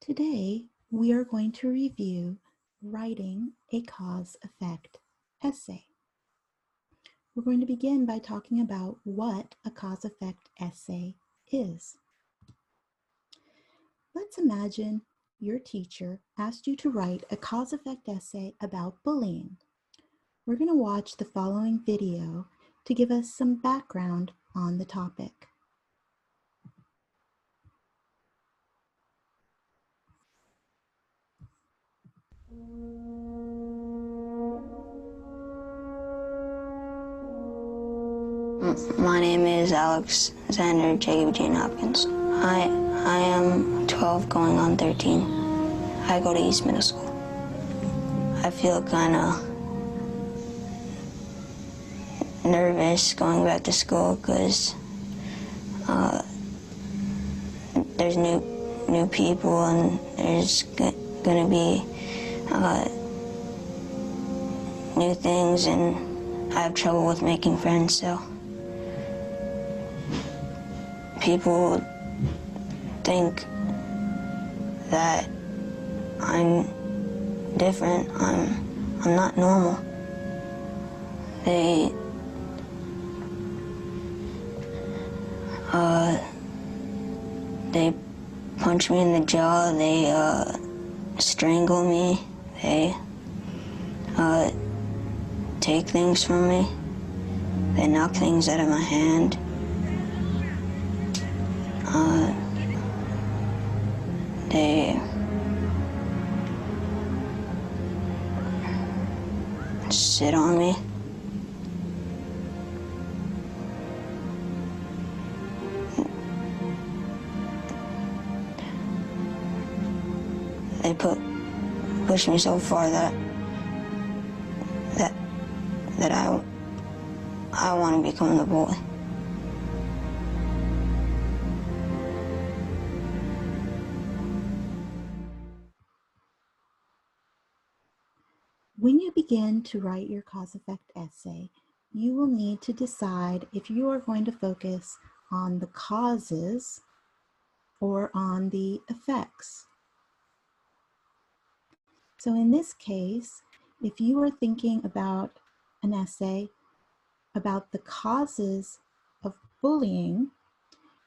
Today, we are going to review writing a cause-effect essay. We're going to begin by talking about what a cause-effect essay is. Let's imagine your teacher asked you to write a cause-effect essay about bullying. We're going to watch the following video to give us some background on the topic. My name is Alexander Jacob Jane Hopkins. I am 12 going on 13. I go to East Middle School. I feel kind of nervous going back to school because there's new people and there's going to be new things, and I have trouble with making friends, so people think that I'm different. I'm not normal. They punch me in the jaw. They strangle me. They take things from me. They knock things out of my hand. They sit on me. They push me so far that I want to become the bully. When you begin to write your cause-effect essay, you will need to decide if you are going to focus on the causes or on the effects. So in this case, if you are thinking about an essay about the causes of bullying,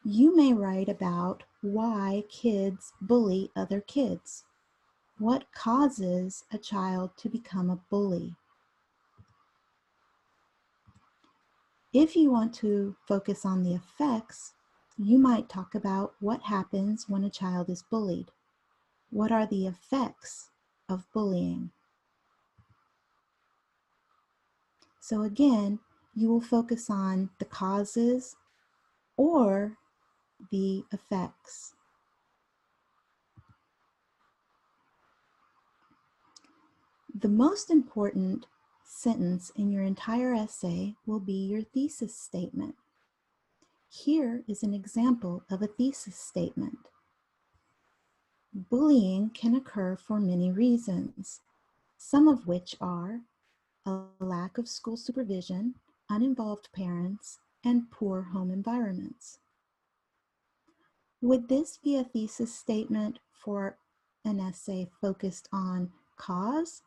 you may write about why kids bully other kids. What causes a child to become a bully? If you want to focus on the effects, you might talk about what happens when a child is bullied. What are the effects of bullying? So again, you will focus on the causes or the effects. The most important sentence in your entire essay will be your thesis statement. Here is an example of a thesis statement. Bullying can occur for many reasons, some of which are a lack of school supervision, uninvolved parents, and poor home environments. Would this be a thesis statement for an essay focused on cause,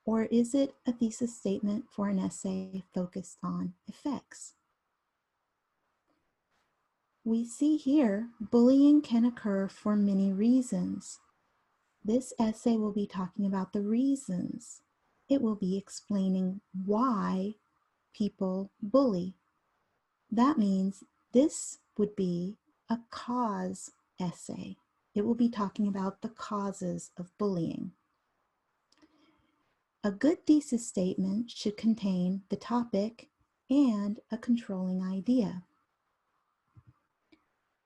or is it a thesis statement for an essay focused on effects? We see here, bullying can occur for many reasons. This essay will be talking about the reasons. It will be explaining why people bully. That means this would be a cause essay. It will be talking about the causes of bullying. A good thesis statement should contain the topic and a controlling idea.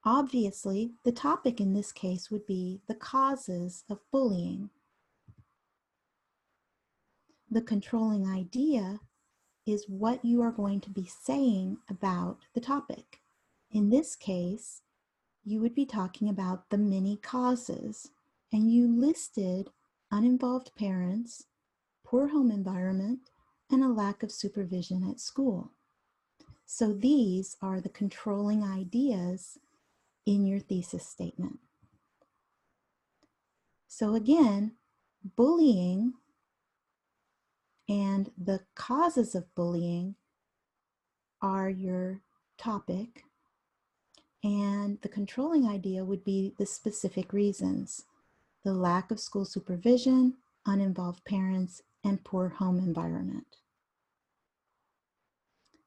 Obviously, the topic in this case would be the causes of bullying. The controlling idea is what you are going to be saying about the topic. In this case, you would be talking about the many causes, and you listed uninvolved parents, poor home environment, and a lack of supervision at school. So these are the controlling ideas in your thesis statement. So again, bullying and the causes of bullying are your topic, and the controlling idea would be the specific reasons: the lack of school supervision, uninvolved parents, and poor home environment.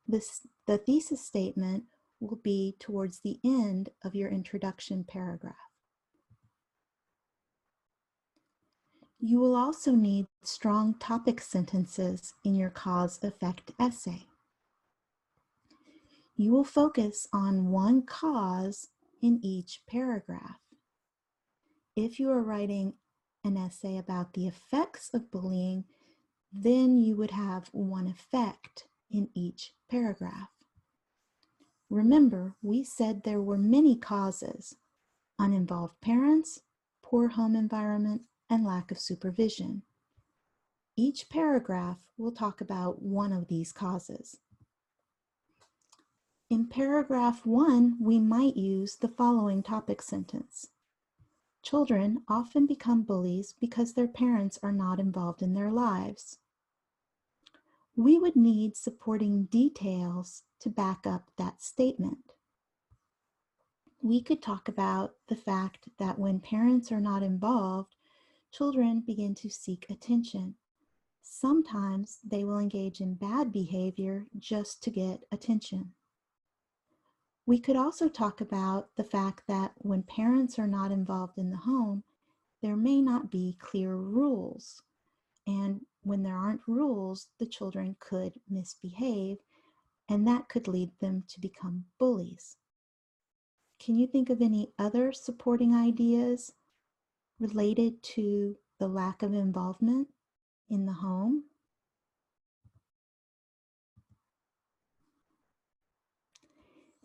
The thesis statement will be towards the end of your introduction paragraph. You will also need strong topic sentences in your cause-effect essay. You will focus on one cause in each paragraph. If you are writing an essay about the effects of bullying, then you would have one effect in each paragraph. Remember, we said there were many causes: uninvolved parents, poor home environment, and lack of supervision. Each paragraph will talk about one of these causes. In paragraph 1, we might use the following topic sentence: children often become bullies because their parents are not involved in their lives. We would need supporting details to back up that statement. We could talk about the fact that when parents are not involved, children begin to seek attention. Sometimes they will engage in bad behavior just to get attention. We could also talk about the fact that when parents are not involved in the home, there may not be clear rules. And when there aren't rules, the children could misbehave, and that could lead them to become bullies. Can you think of any other supporting ideas related to the lack of involvement in the home?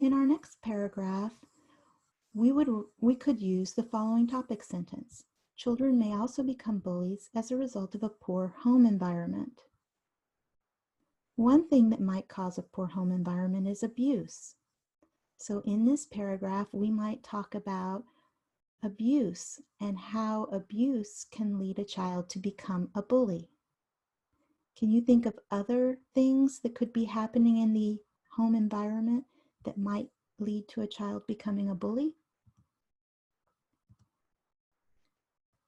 In our next paragraph, we could use the following topic sentence: children may also become bullies as a result of a poor home environment. One thing that might cause a poor home environment is abuse. So in this paragraph, we might talk about abuse and how abuse can lead a child to become a bully. Can you think of other things that could be happening in the home environment that might lead to a child becoming a bully?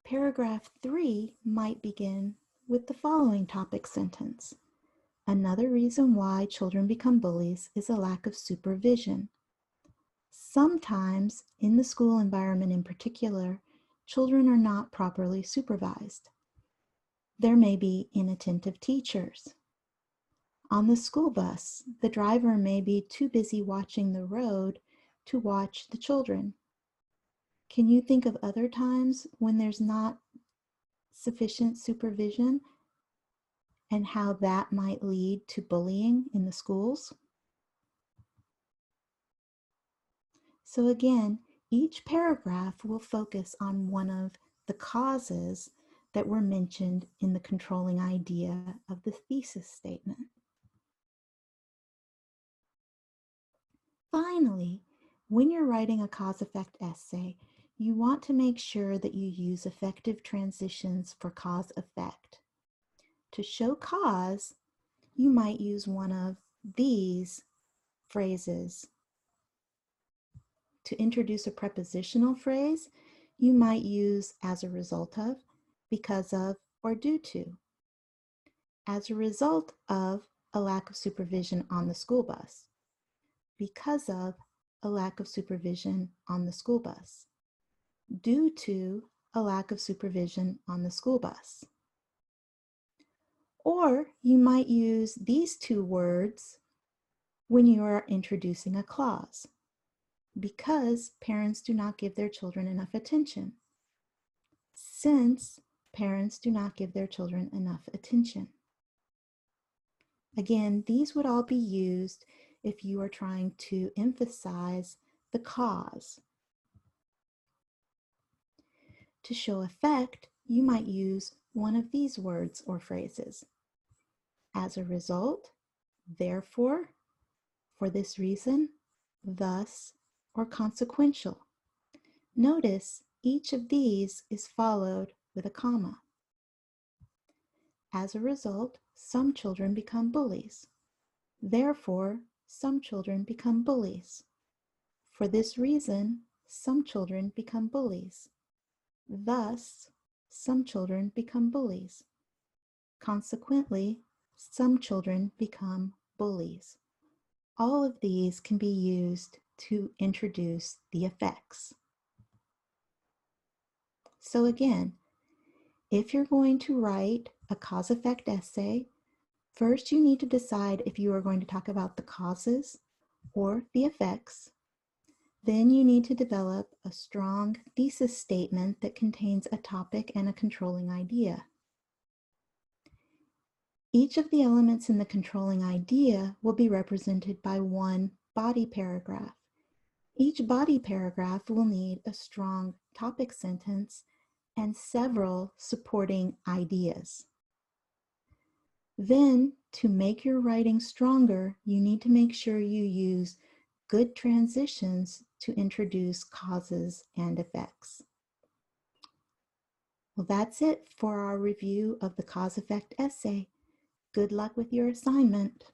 Paragraph 3 might begin with the following topic sentence: another reason why children become bullies is a lack of supervision. Sometimes, in the school environment in particular, children are not properly supervised. There may be inattentive teachers. On the school bus, the driver may be too busy watching the road to watch the children. Can you think of other times when there's not sufficient supervision and how that might lead to bullying in the schools? So again, each paragraph will focus on one of the causes that were mentioned in the controlling idea of the thesis statement. Finally, when you're writing a cause-effect essay, you want to make sure that you use effective transitions for cause-effect. To show cause, you might use one of these phrases. To introduce a prepositional phrase, you might use as a result of, because of, or due to. As a result of a lack of supervision on the school bus. Because of a lack of supervision on the school bus. Due to a lack of supervision on the school bus. Or you might use these two words when you are introducing a clause. Because parents do not give their children enough attention. Since parents do not give their children enough attention. Again, these would all be used if you are trying to emphasize the cause. To show effect, you might use one of these words or phrases. As a result, therefore, for this reason, thus, or consequential. Notice each of these is followed with a comma. As a result, some children become bullies. Therefore, some children become bullies. For this reason, some children become bullies. Thus, some children become bullies. Consequently, some children become bullies. All of these can be used to introduce the effects. So again, if you're going to write a cause-effect essay, first you need to decide if you are going to talk about the causes or the effects. Then you need to develop a strong thesis statement that contains a topic and a controlling idea. Each of the elements in the controlling idea will be represented by one body paragraph. Each body paragraph will need a strong topic sentence and several supporting ideas. Then, to make your writing stronger, you need to make sure you use good transitions to introduce causes and effects. Well, that's it for our review of the cause-effect essay. Good luck with your assignment.